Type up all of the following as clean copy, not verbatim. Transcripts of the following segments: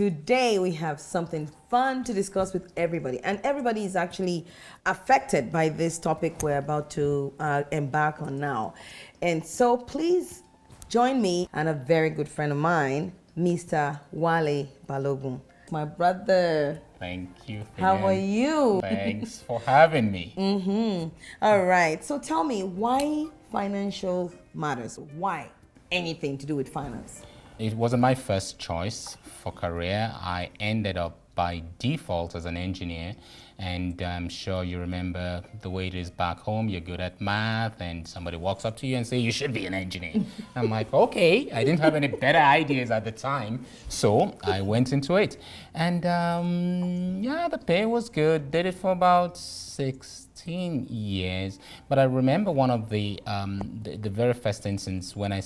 today we have something fun to discuss with everybody. And everybody is actually affected by this topic we're about to embark on now. And so please join me and a very good friend of mine, Mr. Wale Balogun. My brother. Thank you. How are you? Thanks for having me. All right. So tell me, why financial matters? Why anything to do with finance? It wasn't my first choice for career. I ended up by default as an engineer, and I'm sure you remember the way it is back home. You're good at math, and somebody walks up to you and say you should be an engineer. I'm like, okay. I didn't have any better ideas at the time, so I went into it. And yeah, the pay was good. Did it for about 16 years. But I remember one of the very first instance when I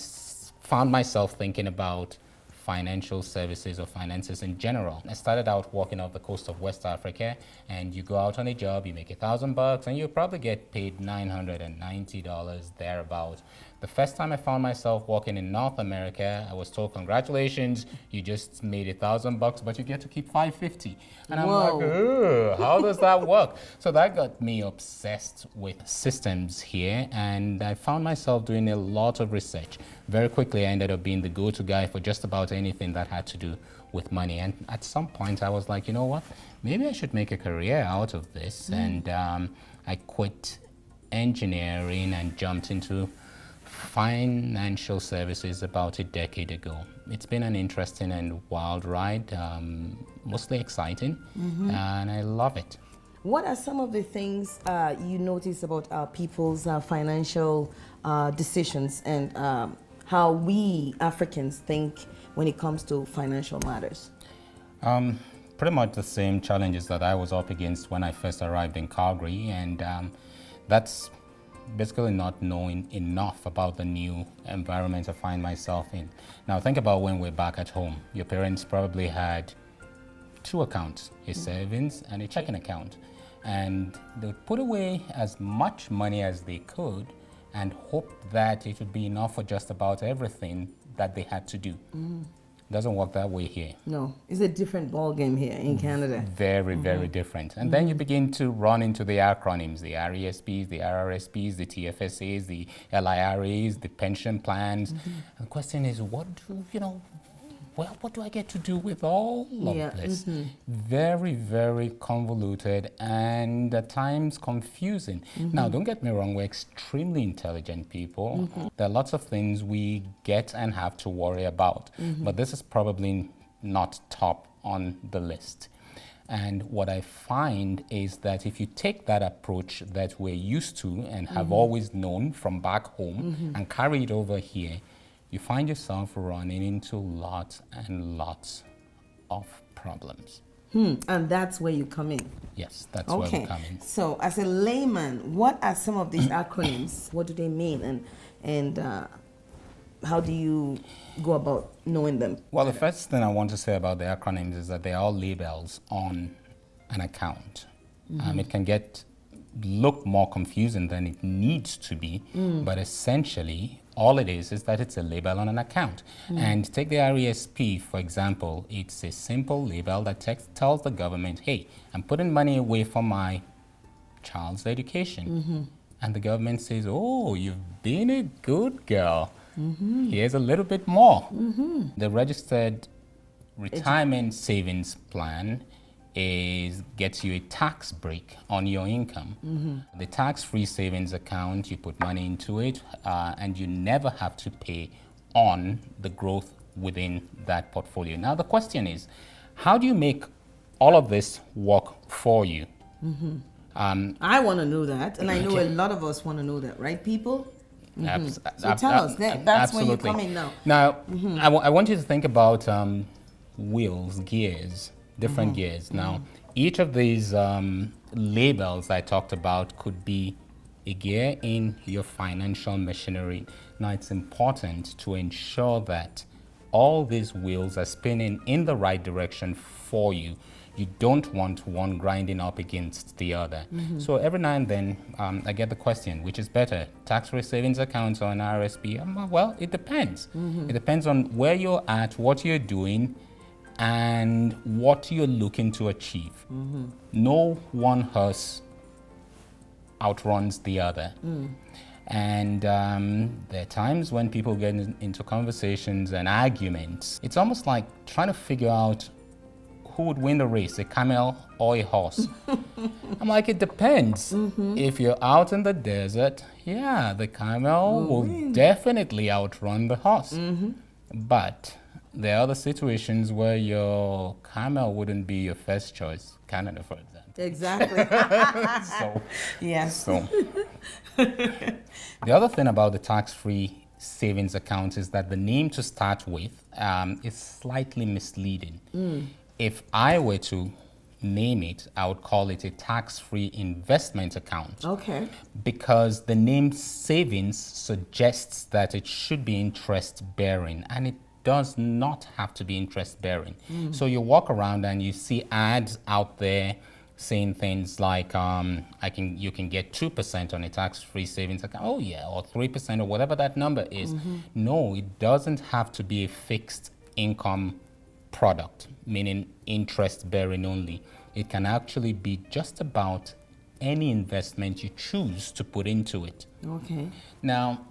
found myself thinking about financial services or finances in general. I started out working off the coast of West Africa, and you go out on a job, you make $1,000 and you probably get paid $990 thereabout. The first time I found myself working in North America, I was told, congratulations, you just made $1,000, but you get to keep $550. And I'm like, ugh, how does that work? So that got me obsessed with systems here, and I found myself doing a lot of research. Very quickly, I ended up being the go-to guy for just about anything that had to do with money. And at some point, I was like, you know what? Maybe I should make a career out of this. And I quit engineering and jumped into financial services about a decade ago. It's been an interesting and wild ride, mostly exciting, and I love it. What are some of the things you notice about people's financial decisions and how we Africans think when it comes to financial matters? Pretty much the same challenges that I was up against when I first arrived in Calgary, and that's basically not knowing enough about the new environment I find myself in. Now think about when we're back at home. Your parents probably had two accounts, a savings and a checking account. And they would put away as much money as they could and hope that it would be enough for just about everything that they had to do. Doesn't work that way here. No, it's a different ball game here in Canada. Very, very different. And then you begin to run into the acronyms, the RESPs, the RRSPs, the TFSAs, the LIRAs, the pension plans. And the question is, what do I get to do with all of this? Very, very convoluted and at times confusing. Now, don't get me wrong, we're extremely intelligent people. There are lots of things we get and have to worry about, but this is probably not top on the list. And what I find is that if you take that approach that we're used to and have always known from back home and carry it over here, you find yourself running into lots and lots of problems. And that's where you come in. Yes, that's where we come in. So as a layman, what are some of these acronyms? What do they mean? And how do you go about knowing them? Well, the first thing I want to say about the acronyms is that they're all labels on an account. It can look more confusing than it needs to be, but essentially all it is that it's a label on an account. And take the RESP, for example. It's a simple label that tells the government, hey, I'm putting money away for my child's education. And the government says, oh, you've been a good girl. Here's a little bit more. The registered retirement savings plan gets you a tax break on your income. The tax-free savings account, you put money into it, and you never have to pay on the growth within that portfolio. Now the question is, how do you make all of this work for you? I want to know that, and I know a lot of us want to know that, right, people? So tell us that. That's where you're coming now. Now, I want you to think about wheels, gears, different gears. Now, each of these labels I talked about could be a gear in your financial machinery. Now, it's important to ensure that all these wheels are spinning in the right direction for you. You don't want one grinding up against the other. So every now and then, I get the question, which is better, tax-free savings accounts or an RSP? Well, it depends. It depends on where you're at, what you're doing, and what you're looking to achieve. No one horse outruns the other. And there are times when people get into conversations and arguments. It's almost like trying to figure out who would win the race, a camel or a horse. I'm like, it depends. If you're out in the desert, yeah, the camel will definitely outrun the horse. But there are other situations where your camel wouldn't be your first choice. Canada, for example. Exactly. So, Yes. so the other thing about the tax-free savings account is that the name to start with is slightly misleading. If I were to name it, I would call it a tax-free investment account. Okay. Because the name savings suggests that it should be interest-bearing, and it does not have to be interest-bearing. So you walk around and you see ads out there saying things like, you can get 2% on a tax-free savings account. Oh yeah, or 3% or whatever that number is. No, it doesn't have to be a fixed income product, meaning interest-bearing only. It can actually be just about any investment you choose to put into it. Okay. Now,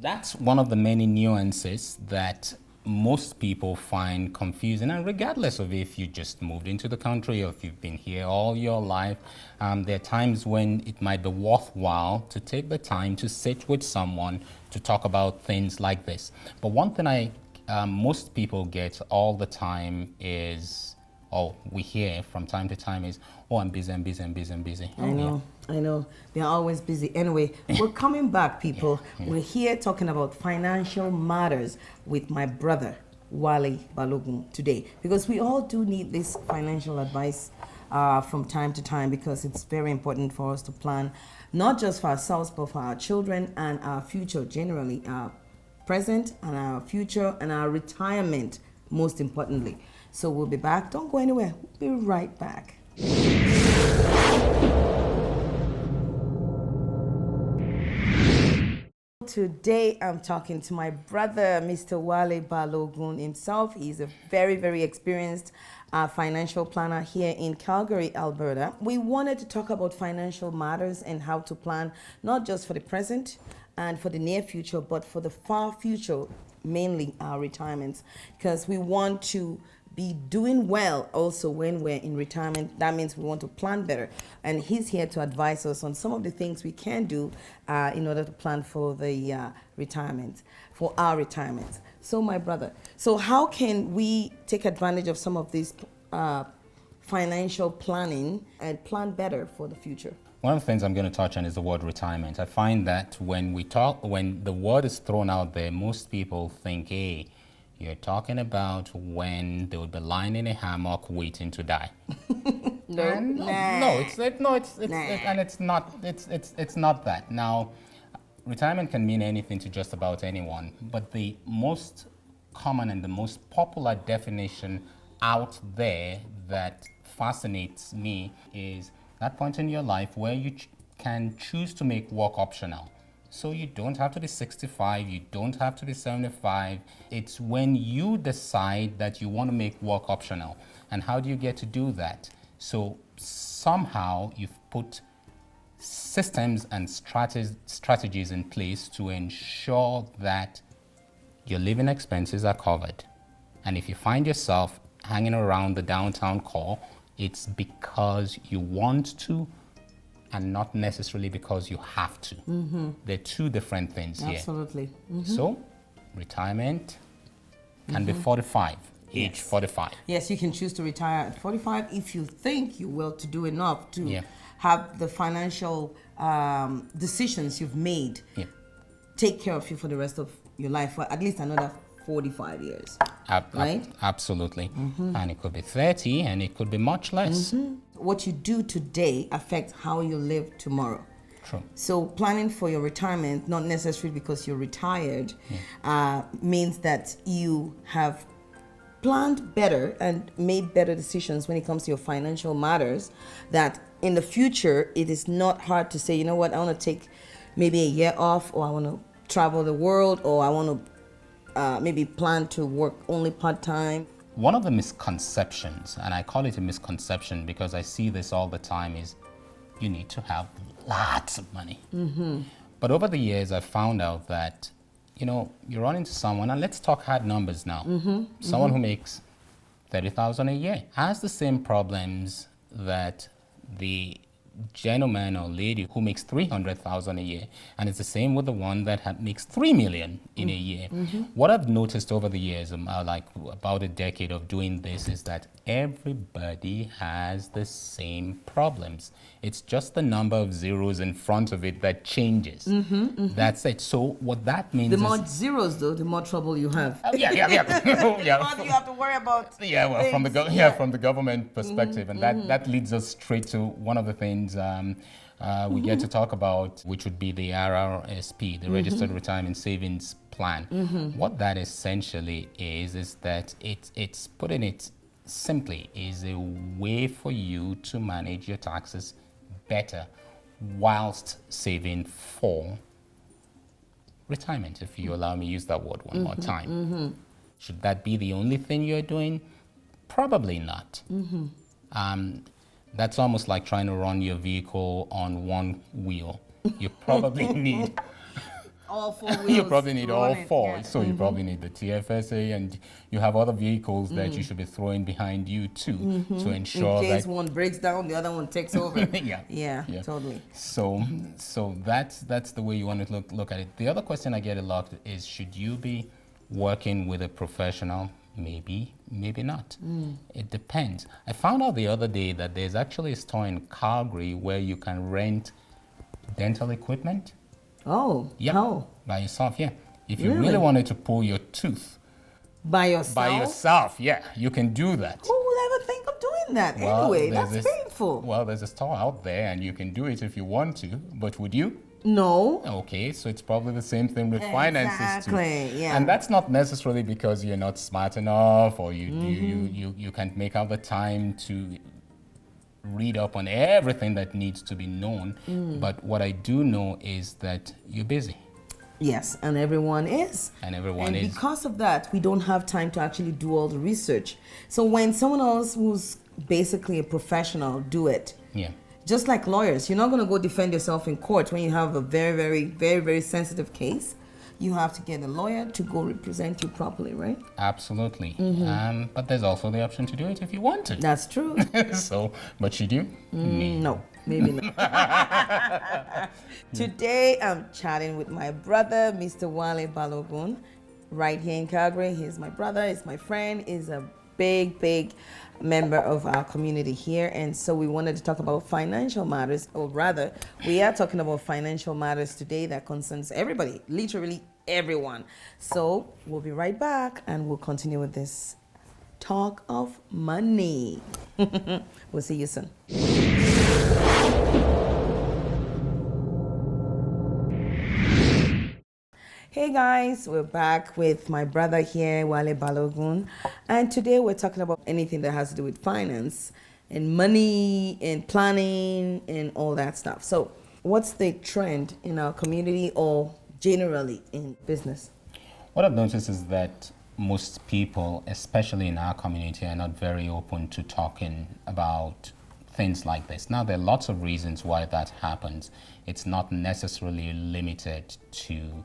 that's one of the many nuances that most people find confusing, and regardless of if you just moved into the country or if you've been here all your life, there are times when it might be worthwhile to take the time to sit with someone to talk about things like this. But one thing most people get all the time is, we hear from time to time is, I'm busy. I know. They're always busy. Anyway, we're coming back, people. We're here talking about financial matters with my brother, Wale Balogun, today. Because we all do need this financial advice from time to time, because it's very important for us to plan, not just for ourselves, but for our children and our future generally, our present and our future and our retirement, most importantly. So we'll be back. Don't go anywhere. We'll be right back. Today I'm talking to my brother, Mr. Wale Balogun himself. He's a very, very experienced financial planner here in Calgary, Alberta. We wanted to talk about financial matters and how to plan, not just for the present and for the near future, but for the far future, mainly our retirements, because we want to be doing well also when we're in retirement. That means we want to plan better, and he's here to advise us on some of the things we can do in order to plan for the retirement, for our retirement. So my brother, so how can we take advantage of some of this financial planning and plan better for the future? One of the things I'm going to touch on is the word retirement. I find that when the word is thrown out there, most people think, hey, you're talking about when they would be lying in a hammock waiting to die. It's not that. Now, retirement can mean anything to just about anyone, but the most common and the most popular definition out there that fascinates me is that point in your life where you can choose to make work optional. So you don't have to be 65, you don't have to be 75. It's when you decide that you want to make work optional. And how do you get to do that? So somehow you've put systems and strategies in place to ensure that your living expenses are covered. And if you find yourself hanging around the downtown core, it's because you want to and not necessarily because you have to. They're two different things here. Absolutely. So, retirement can be 45, age 45. Yes, you can choose to retire at 45 if you think you will to do enough to have the financial decisions you've made take care of you for the rest of your life, for at least another 45 years. Right? Absolutely. And it could be 30 and it could be much less. What you do today affects how you live tomorrow. True. So planning for your retirement, not necessarily because you're retired, means that you have planned better and made better decisions when it comes to your financial matters, that in the future, it is not hard to say, you know what, I want to take maybe a year off, or I want to travel the world, or I want to maybe plan to work only part-time. One of the misconceptions, and I call it a misconception because I see this all the time, is you need to have lots of money. But over the years, I found out that, you run into someone, and let's talk hard numbers now. Someone who makes 30,000 a year has the same problems that the gentleman or lady who makes 300,000 a year, and it's the same with the one that makes 3 million in a year. What I've noticed over the years, like about a decade of doing this, is that everybody has the same problems. It's just the number of zeros in front of it that changes. That's it. So what that means The is... more zeros, though, the more trouble you have. Yeah. The more you have to worry about. Yeah, well, from the government perspective, and that leads us straight to one of the things we get to talk about, which would be the RRSP, the Registered Retirement Savings Plan. What that essentially is that it's putting it simply, is a way for you to manage your taxes better whilst saving for retirement, if you allow me to use that word one more time. Should that be the only thing you're doing? Probably not. That's almost like trying to run your vehicle on one wheel. You probably need all four wheels. You probably need all four. Yeah. So you probably need the TFSA, and you have other vehicles that you should be throwing behind you too, to ensure In case that one breaks down, the other one takes over. Yeah, totally. So that's the way you want to look at it. The other question I get a lot is, should you be working with a professional? Maybe not. It depends. I found out the other day that there's actually a store in Calgary where you can rent dental equipment. Oh, Yeah, how? by yourself, yeah. If you Really? really wanted to pull your tooth By yourself? by yourself, yeah, you can do that. Who will ever think of doing that? Well, Anyway, there's that's this- painful. Well, there's a store out there and you can do it if you want to, but would you? No. Okay, so it's probably the same thing with finances too. Exactly, yeah. And that's not necessarily because you're not smart enough or you can't make out the time to read up on everything that needs to be known. But what I do know is that you're busy. Yes, and everyone is. And everyone and is. because of that, we don't have time to actually do all the research. So when someone else who's basically a professional do it, Yeah. just like lawyers, you're not going to go defend yourself in court when you have a very, very, very, very sensitive case. You have to get a lawyer to go represent you properly, right? Absolutely. But there's also the option to do it if you want to. That's true. So, but should you? No, maybe not. Today, I'm chatting with my brother, Mr. Wale Balogun, right here in Calgary. He's my brother, he's my friend, he's a big member of our community here. And so we wanted to talk about financial matters, or rather, we are talking about financial matters today that concerns everybody, literally everyone. So we'll be right back and we'll continue with this talk of money. We'll see you soon. Hey guys, we're back with my brother here, Wale Balogun, and today we're talking about anything that has to do with finance and money and planning and all that stuff. So what's the trend in our community or generally in business? What I've noticed is that most people, especially in our community, are not very open to talking about things like this. Now, there are lots of reasons why that happens. It's not necessarily limited to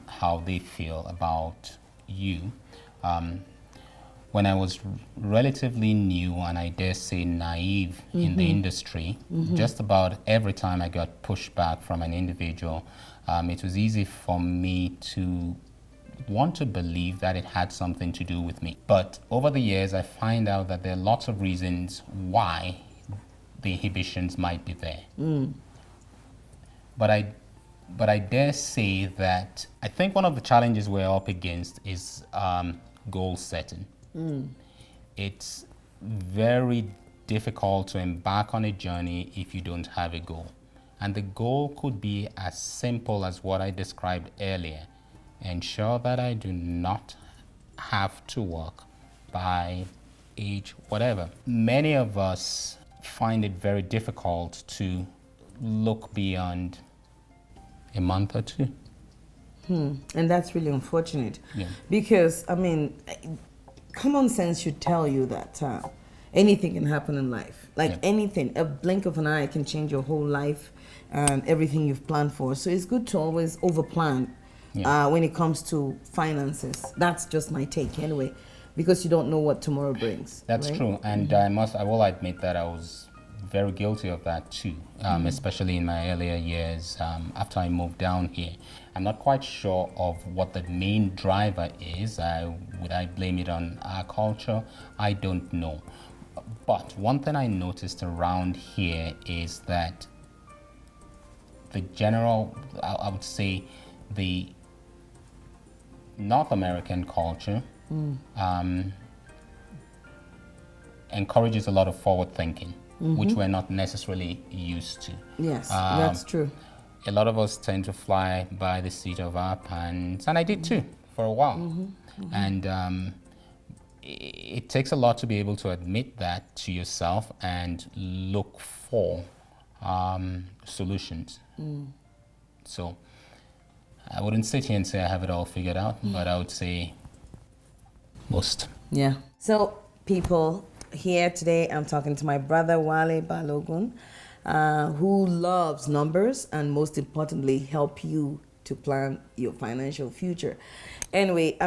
how they feel about you. When I was relatively new and I dare say naive in the industry, just about every time I got pushback from an individual, it was easy for me to want to believe that it had something to do with me. But over the years, I find out that there are lots of reasons why the inhibitions might be there. But I dare say that I think one of the challenges we're up against is goal setting. It's very difficult to embark on a journey if you don't have a goal. And the goal could be as simple as what I described earlier. Ensure that I do not have to work by age whatever. Many of us find it very difficult to look beyond a month or two. And that's really unfortunate. Yeah. Because, I mean, common sense should tell you that anything can happen in life. Like anything, a blink of an eye can change your whole life and everything you've planned for. So it's good to always overplan when it comes to finances. That's just my take anyway, because you don't know what tomorrow brings. That's right? true, and I will admit that I was very guilty of that too, especially in my earlier years after I moved down here. I'm not quite sure of what the main driver is. Would I blame it on our culture? I don't know. But one thing I noticed around here is that the general, I would say, the North American culture encourages a lot of forward thinking, which we're not necessarily used to. Yes, that's true. A lot of us tend to fly by the seat of our pants, and I did too for a while. And it takes a lot to be able to admit that to yourself and look for solutions. So I wouldn't sit here and say I have it all figured out, but I would say most. Yeah. So people, here today I'm talking to my brother Wale Balogun, who loves numbers and most importantly help you to plan your financial future. Anyway,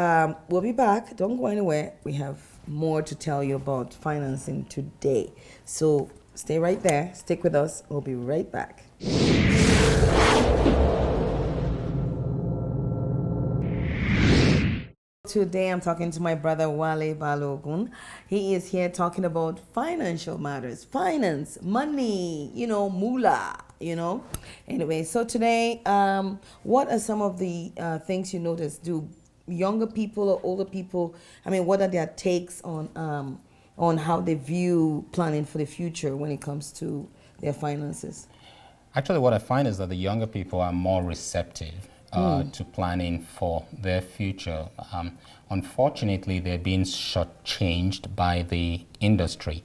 we'll be back. Don't go anywhere. We have more to tell you about financing today. So stay right there. Stick with us. We'll be right back. Today I'm talking to my brother Wale Balogun. He is here talking about financial matters, finance, money, moolah, Anyway, so today, what are some of the things you notice? Do younger people or older people, what are their takes on how they view planning for the future when it comes to their finances? Actually, what I find is that the younger people are more receptive to planning for their future. Unfortunately, they're being shortchanged by the industry.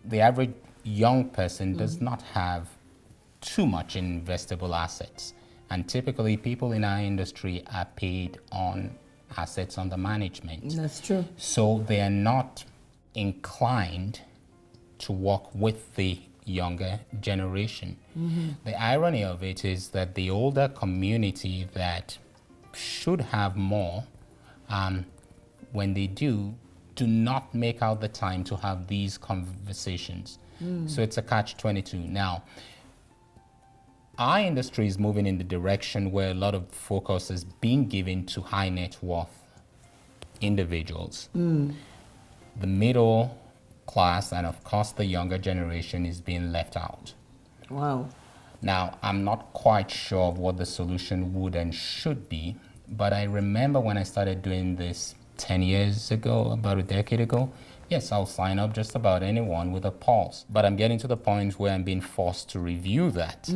The average young person does not have too much investable assets. And typically, people in our industry are paid on assets under management. That's true. So they are not inclined to work with the younger generation. The irony of it is that the older community that should have more, when they do not make out the time to have these conversations. So it's a catch-22. Now, our industry is moving in the direction where a lot of focus is being given to high net worth individuals. The middle class and of course the younger generation is being left out. Wow. Now, I'm not quite sure of what the solution would and should be, but I remember when I started doing this 10 years ago, about a decade ago, yes, I'll sign up just about anyone with a pulse. But I'm getting to the point where I'm being forced to review that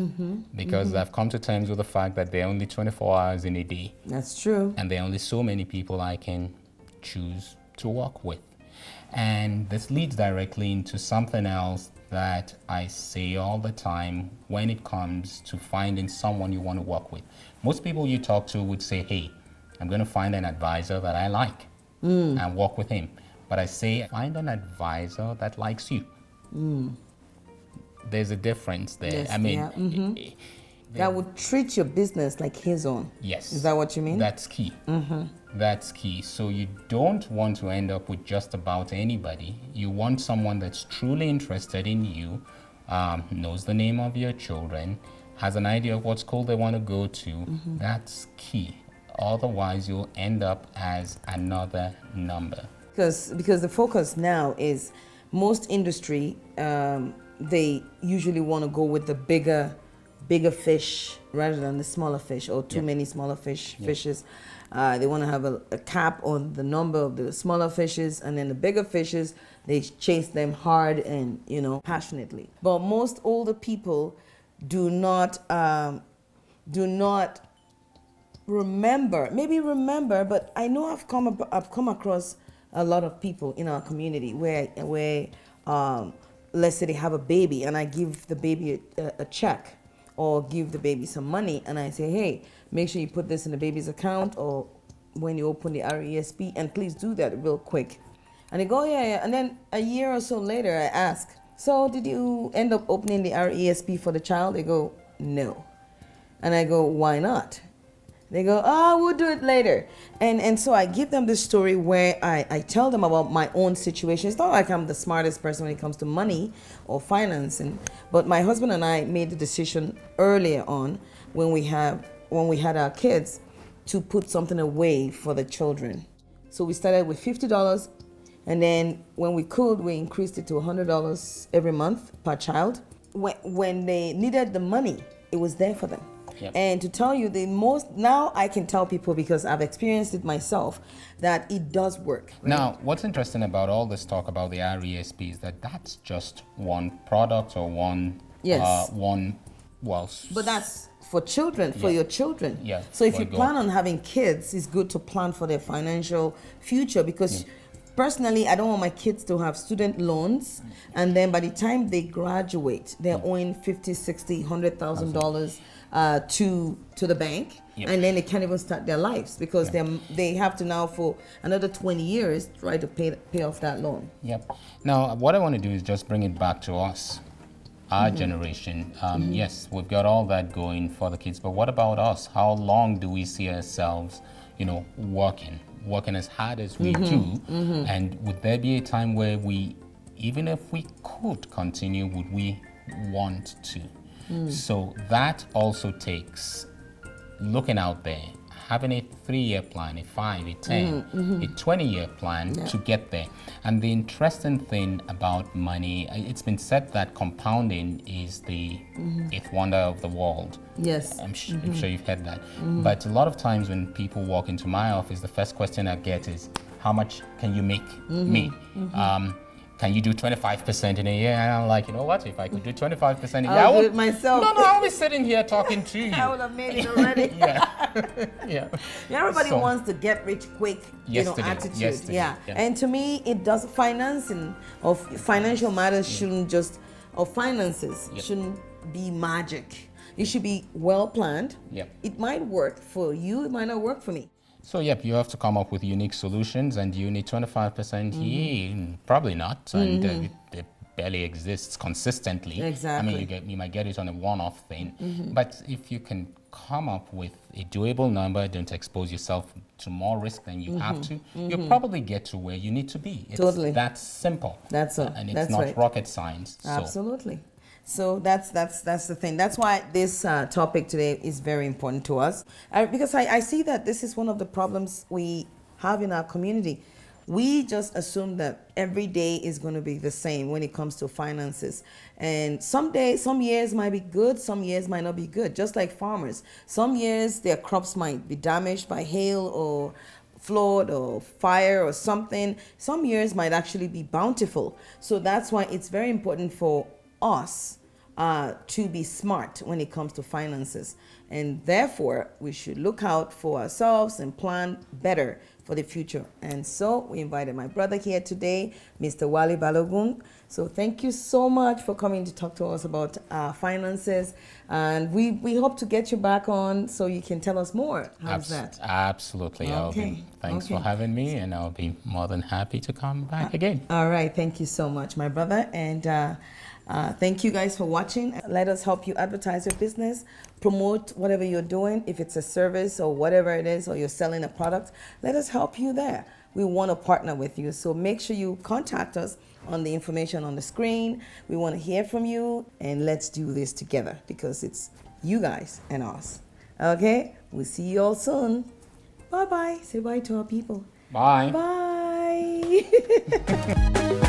because I've come to terms with the fact that there are only 24 hours in a day. That's true. And there are only so many people I can choose to work with. And this leads directly into something else that I say all the time when it comes to finding someone you want to work with. Most people you talk to would say, hey, I'm going to find an advisor that I like and work with him. But I say, find an advisor that likes you. There's a difference there. Yes, that would treat your business like his own. Yes. Is that what you mean? That's key. That's key. So you don't want to end up with just about anybody. You want someone that's truly interested in you, knows the name of your children, has an idea of what school they want to go to. That's key. Otherwise, you'll end up as another number. Because the focus now is most industry, they usually want to go with the bigger fish rather than the smaller fish or too many smaller fishes. They want to have a cap on the number of the smaller fishes, and then the bigger fishes, they chase them hard and passionately. But most older people do not remember, but I know I've come across a lot of people in our community where let's say they have a baby and I give the baby a check or give the baby some money and I say, hey, make sure you put this in the baby's account or when you open the RESP, and please do that real quick. And they go, yeah, yeah. And then a year or so later, I ask, so did you end up opening the RESP for the child? They go, no. And I go, why not? They go, oh, we'll do it later. And so I give them this story where I tell them about my own situation. It's not like I'm the smartest person when it comes to money or finance. But my husband and I made the decision earlier on when we had our kids to put something away for the children. So we started with $50. And then when we could, we increased it to $100 every month per child. When they needed the money, it was there for them. Yep. And to tell you now I can tell people because I've experienced it myself that it does work. Right? Now, what's interesting about all this talk about the RESP is that that's just one product or one, yes. But that's for children, for your children. Yeah. So if you plan on having kids, it's good to plan for their financial future because personally, I don't want my kids to have student loans and then by the time they graduate, they're owing $50, $60, $100,000 to the bank, and then they can't even start their lives because they have to now for another 20 years try to pay off that loan. Yep. Now, what I want to do is just bring it back to us, our generation. Yes, we've got all that going for the kids, but what about us? How long do we see ourselves, working as hard as we do? And would there be a time where even if we could continue, would we want to? So that also takes looking out there, having a 3-year plan, a 5, a 10, a 20-year plan to get there. And the interesting thing about money, it's been said that compounding is the eighth wonder of the world. Yes. I'm sure you've heard that. But a lot of times when people walk into my office, the first question I get is, how much can you make me? Can you do 25% in a year? And I'm like, you know what? If I could do 25% a year, I would do it myself. No, I'll be sitting here talking to you. I would have made it already. Yeah. Everybody wants to get rich quick, attitude. Yesterday. Yeah. And to me, it does financing of financial matters shouldn't just, or finances shouldn't be magic. It should be well planned. It might work for you. It might not work for me. So, you have to come up with unique solutions, and you need 25%. Probably not, and it barely exists consistently. Exactly. I mean, you might get it on a one-off thing, but if you can come up with a doable number, don't expose yourself to more risk than you have to, you'll probably get to where you need to be. It's that simple. That's all. And it's not rocket science. Absolutely. So that's the thing. That's why this topic today is very important to us. Because I see that this is one of the problems we have in our community. We just assume that every day is going to be the same when it comes to finances. And some years might be good, some years might not be good. Just like farmers. Some years their crops might be damaged by hail or flood or fire or something. Some years might actually be bountiful. So that's why it's very important for us to be smart when it comes to finances, and therefore we should look out for ourselves and plan better for the future. And so we invited my brother here today, Mr. Wale Balogun. So thank you so much for coming to talk to us about finances, and we hope to get you back on so you can tell us more. How's that? Absolutely. Thanks for having me, and I'll be more than happy to come back again. All right. Thank you so much, my brother. And thank you guys for watching. Let us help you advertise your business, promote whatever you're doing. If it's a service or whatever it is, or you're selling a product, let us help you there. We want to partner with you. So make sure you contact us on the information on the screen. We want to hear from you, and let's do this together because it's you guys and us. Okay? We'll see you all soon. Bye-bye. Say bye to our people. Bye. Bye.